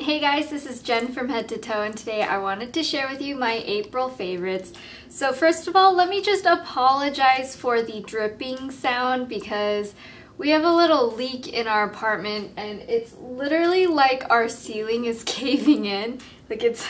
Hey guys, this is Jen from Head to Toe, and today I wanted to share with you my April favorites. So first of all, let me just apologize for the dripping sound because we have a little leak in our apartment and it's literally like our ceiling is caving in. Like it's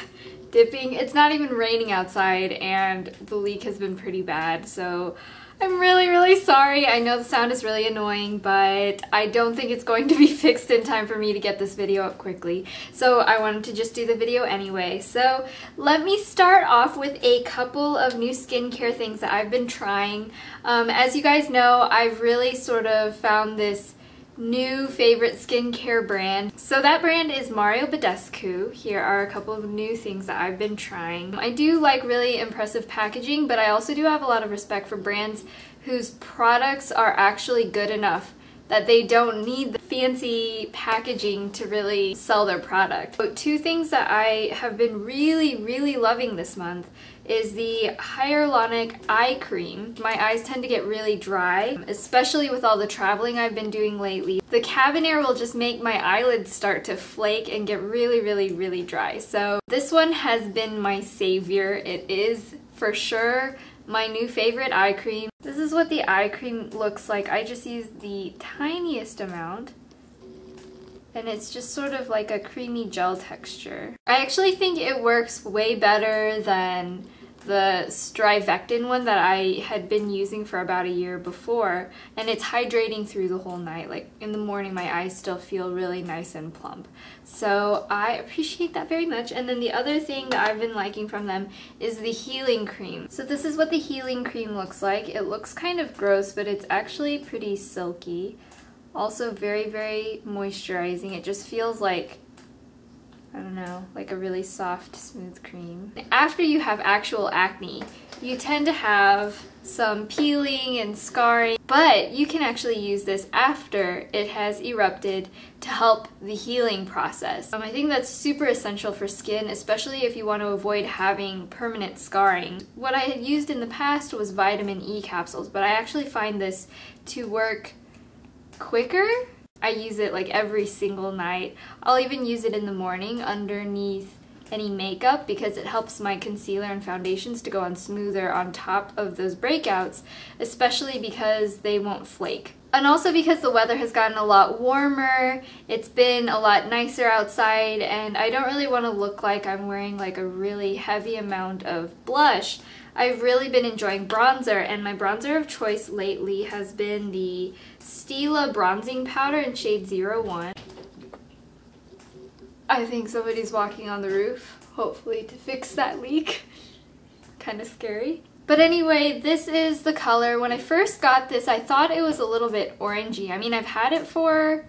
dipping. It's not even raining outside and the leak has been pretty bad. So I'm really sorry. I know the sound is really annoying, but I don't think it's going to be fixed in time for me to get this video up quickly. So I wanted to just do the video anyway. So let me start off with a couple of new skincare things that I've been trying. As you guys know, I've really sort of found this new favorite skincare brand. So that brand is Badescu. Here are a couple of new things that I've been trying. I do like really impressive packaging, but I also do have a lot of respect for brands whose products are actually good enough that they don't need the fancy packaging to really sell their product. So two things that I have been really loving this month is the Hyaluronic eye cream. My eyes tend to get really dry, especially with all the traveling I've been doing lately. The cabin air will just make my eyelids start to flake and get really dry. So this one has been my savior. It is for sure my new favorite eye cream. This is what the eye cream looks like. I just used the tiniest amount and it's just sort of like a creamy gel texture. I actually think it works way better than the Strivectin one that I had been using for about a year before, and it's hydrating through the whole night. Like in the morning my eyes still feel really nice and plump. So I appreciate that very much. And then the other thing that I've been liking from them is the healing cream. So this is what the healing cream looks like. It looks kind of gross, but it's actually pretty silky. Also very moisturizing. It just feels like, I don't know, like a really soft, smooth cream. After you have actual acne, you tend to have some peeling and scarring, but you can actually use this after it has erupted to help the healing process. I think that's super essential for skin, especially if you want to avoid having permanent scarring. What I had used in the past was vitamin E capsules, but I actually find this to work quicker. I use it like every single night. I'll even use it in the morning underneath any makeup because it helps my concealer and foundations to go on smoother on top of those breakouts, especially because they won't flake. And also because the weather has gotten a lot warmer, it's been a lot nicer outside, and I don't really want to look like I'm wearing like a really heavy amount of blush. I've really been enjoying bronzer, and my bronzer of choice lately has been the Stila bronzing powder in shade 01. I think somebody's walking on the roof, hopefully to fix that leak. Kind of scary. But anyway, this is the color. When I first got this, I thought it was a little bit orangey. I mean, I've had it for,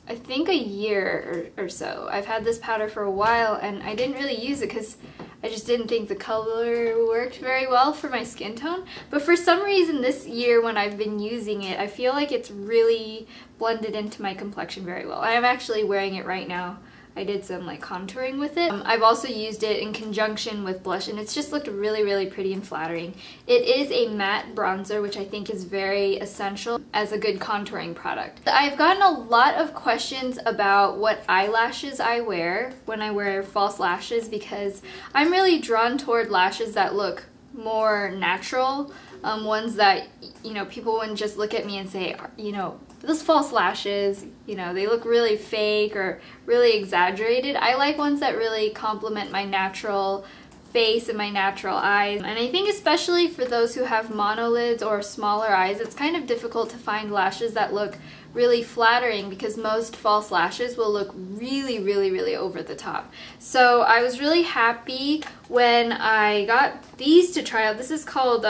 I think, a year or so. I've had this powder for a while, and I didn't really use it because I just didn't think the color worked very well for my skin tone. But for some reason this year when I've been using it, I feel like it's really blended into my complexion very well. I'm actually wearing it right now. I did some like contouring with it. I've also used it in conjunction with blush, and it's just looked really pretty and flattering. It is a matte bronzer, which I think is very essential as a good contouring product. I've gotten a lot of questions about what eyelashes I wear when I wear false lashes because I'm really drawn toward lashes that look more natural. Ones that, you know, people wouldn't just look at me and say, you know, those false lashes, you know, they look really fake or really exaggerated. I like ones that really complement my natural face and my natural eyes. And I think especially for those who have monolids or smaller eyes, it's kind of difficult to find lashes that look really flattering because most false lashes will look really over the top. So I was really happy when I got these to try out. This is called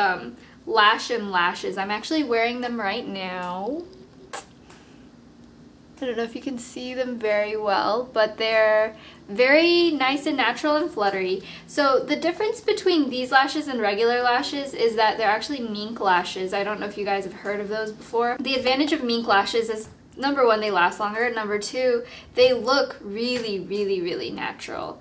Lash'em lashes. I'm actually wearing them right now. I don't know if you can see them very well, but they're very nice and natural and fluttery. So the difference between these lashes and regular lashes is that they're actually mink lashes. I don't know if you guys have heard of those before. The advantage of mink lashes is, number one, they last longer. Number two, they look really natural.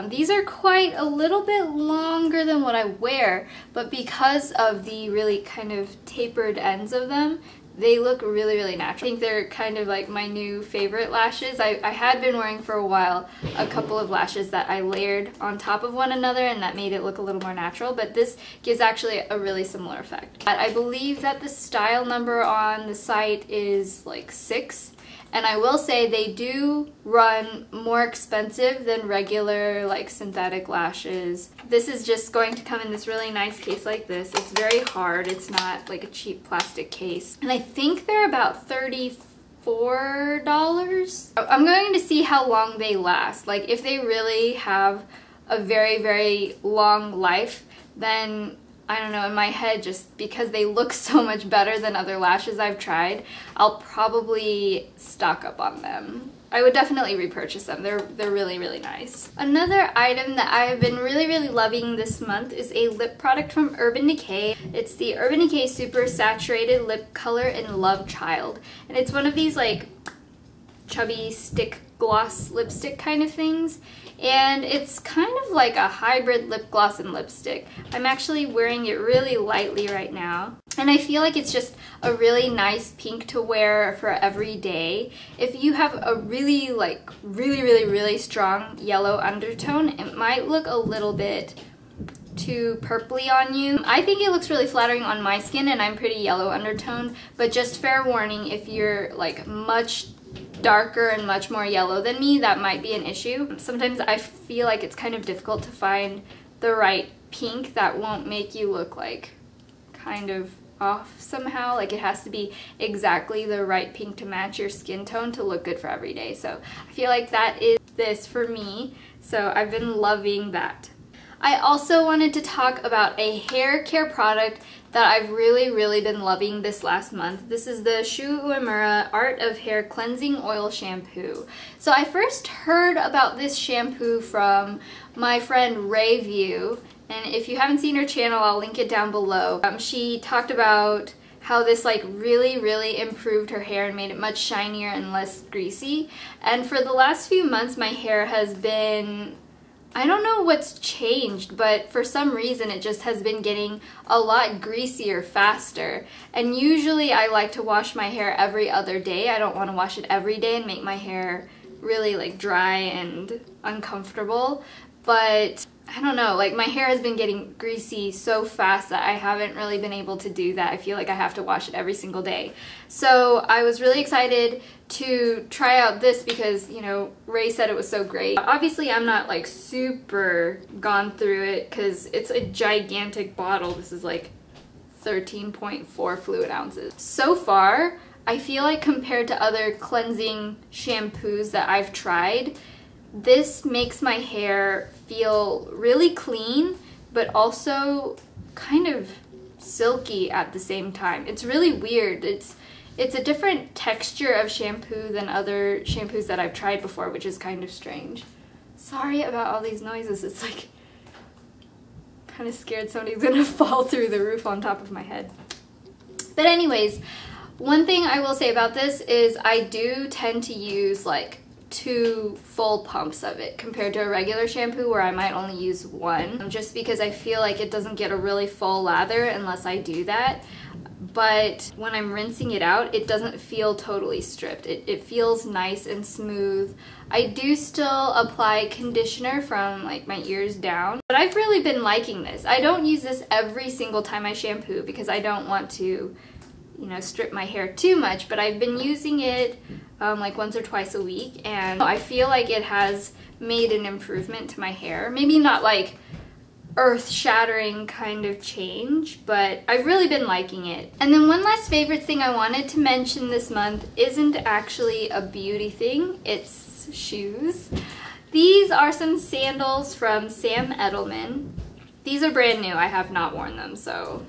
These are quite a little bit longer than what I wear, but because of the really kind of tapered ends of them, they look really, really natural. I think they're kind of like my new favorite lashes. I had been wearing for a while a couple of lashes that I layered on top of one another, and that made it look a little more natural, but this gives actually a really similar effect. I believe that the style number on the site is like 6. And I will say they do run more expensive than regular like synthetic lashes. This is just going to come in this really nice case like this. It's very hard. It's not like a cheap plastic case. And I think they're about $34. I'm going to see how long they last. Like if they really have a very, very long life, then I don't know, in my head, just because they look so much better than other lashes I've tried, I'll probably stock up on them. I would definitely repurchase them. They're really, really nice. Another item that I've been really, really loving this month is a lip product from Urban Decay. It's the Urban Decay Super Saturated Lip Color in Lovechild. And it's one of these like chubby stick gloss lipstick kind of things. And it's kind of like a hybrid lip gloss and lipstick. I'm actually wearing it really lightly right now. And I feel like it's just a really nice pink to wear for every day. If you have a really really strong yellow undertone, it might look a little bit too purpley on you. I think it looks really flattering on my skin, and I'm pretty yellow undertone, but just fair warning, if you're like much darker and much more yellow than me, that might be an issue. Sometimes I feel like it's kind of difficult to find the right pink that won't make you look like kind of off somehow. Like it has to be exactly the right pink to match your skin tone to look good for every day. So I feel like that is this for me. So I've been loving that. I also wanted to talk about a hair care product that I've really been loving this last month. This is the Uemura Art of Hair Cleansing Oil Shampoo. So I first heard about this shampoo from my friend Rayview, and if you haven't seen her channel, I'll link it down below. She talked about how this like really improved her hair and made it much shinier and less greasy. And for the last few months, my hair has been, I don't know what's changed, but for some reason it just has been getting a lot greasier faster. And usually I like to wash my hair every other day. I don't want to wash it every day and make my hair really like dry and uncomfortable. But I don't know, like my hair has been getting greasy so fast that I haven't really been able to do that. I feel like I have to wash it every single day. So I was really excited to try out this because, you know, Ray said it was so great. Obviously I'm not like super gone through it because it's a gigantic bottle. This is like 13.4 fluid ounces. So far, I feel like compared to other cleansing shampoos that I've tried, this makes my hair feel really clean, but also kind of silky at the same time. It's really weird. It's a different texture of shampoo than other shampoos that I've tried before, which is kind of strange. Sorry about all these noises. It's like kind of scared somebody's gonna fall through the roof on top of my head. But anyways, one thing I will say about this is I do tend to use like 2 full pumps of it compared to a regular shampoo where I might only use 1, just because I feel like it doesn't get a really full lather unless I do that. But when I'm rinsing it out, it doesn't feel totally stripped. It feels nice and smooth. I do still apply conditioner from like my ears down, but I've really been liking this. I don't use this every single time I shampoo because I don't want to, you know, strip my hair too much, but I've been using it like once or twice a week, and I feel like it has made an improvement to my hair. Maybe not like earth-shattering kind of change, but I've really been liking it. And then one last favorite thing I wanted to mention this month isn't actually a beauty thing, it's shoes. These are some sandals from Sam Edelman. These are brand new, I have not worn them, so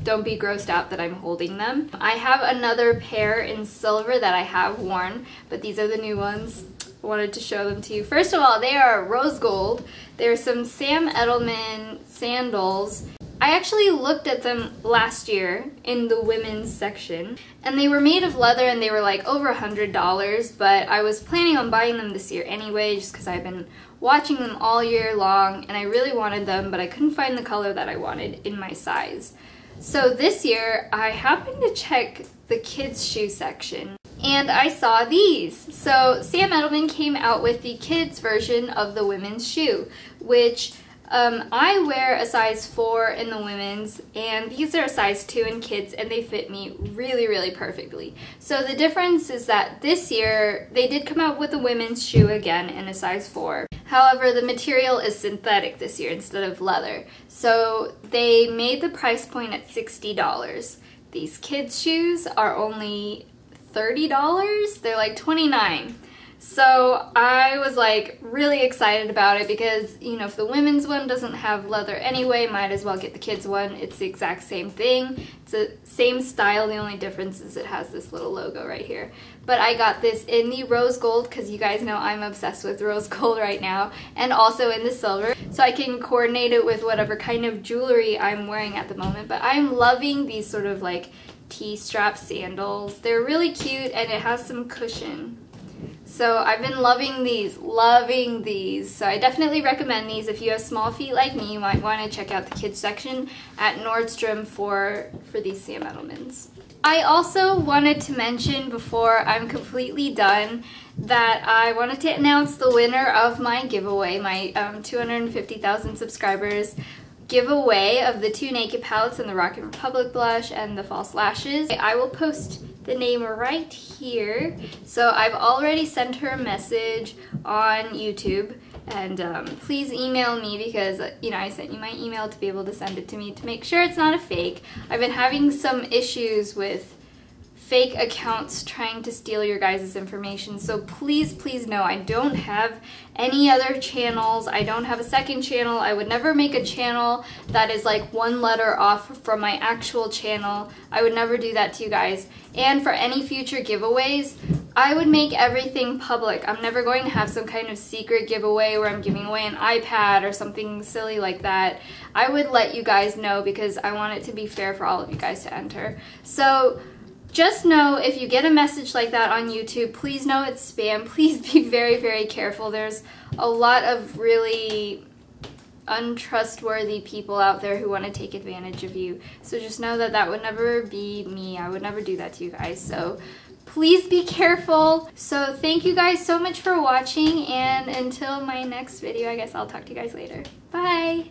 don't be grossed out that I'm holding them. I have another pair in silver that I have worn, but these are the new ones. I wanted to show them to you. First of all, they are rose gold. They're some Sam Edelman sandals. I actually looked at them last year in the women's section, and they were made of leather and they were like over $100, but I was planning on buying them this year anyway just because I've been watching them all year long and I really wanted them, but I couldn't find the color that I wanted in my size. So this year, I happened to check the kids' shoe section and I saw these. So Sam Edelman came out with the kids version of the women's shoe, which I wear a size 4 in the women's, and these are a size 2 in kids, and they fit me really, really perfectly. So the difference is that this year, they did come out with a women's shoe again in a size 4. However, the material is synthetic this year instead of leather. So they made the price point at $60. These kids' shoes are only $30. They're like $29. So I was like really excited about it because, you know, if the women's one doesn't have leather anyway, might as well get the kids one. It's the exact same thing. It's the same style. The only difference is it has this little logo right here. But I got this in the rose gold because you guys know I'm obsessed with rose gold right now, and also in the silver, so I can coordinate it with whatever kind of jewelry I'm wearing at the moment. But I'm loving these sort of like T-strap sandals. They're really cute and it has some cushion. So I've been loving these, So I definitely recommend these. If you have small feet like me, you might want to check out the kids section at Nordstrom for these Sam Edelmans. I also wanted to mention before I'm completely done that I wanted to announce the winner of my giveaway, my 250,000 subscribers giveaway of the 2 naked palettes and the Rocket Republic blush and the false lashes. I will post the name right here. So I've already sent her a message on YouTube, and please email me because, you know, I sent you my email to be able to send it to me to make sure it's not a fake. I've been having some issues with fake accounts trying to steal your guys' information, so please know I don't have any other channels. I don't have a second channel. I would never make a channel that is like 1 letter off from my actual channel. I would never do that to you guys. And for any future giveaways, I would make everything public. I'm never going to have some kind of secret giveaway where I'm giving away an iPad or something silly like that. I would let you guys know because I want it to be fair for all of you guys to enter. So just know if you get a message like that on YouTube, please know it's spam. Please be very, very careful. There's a lot of really untrustworthy people out there who want to take advantage of you. So just know that that would never be me. I would never do that to you guys. So please be careful. So thank you guys so much for watching, and until my next video, I guess I'll talk to you guys later. Bye!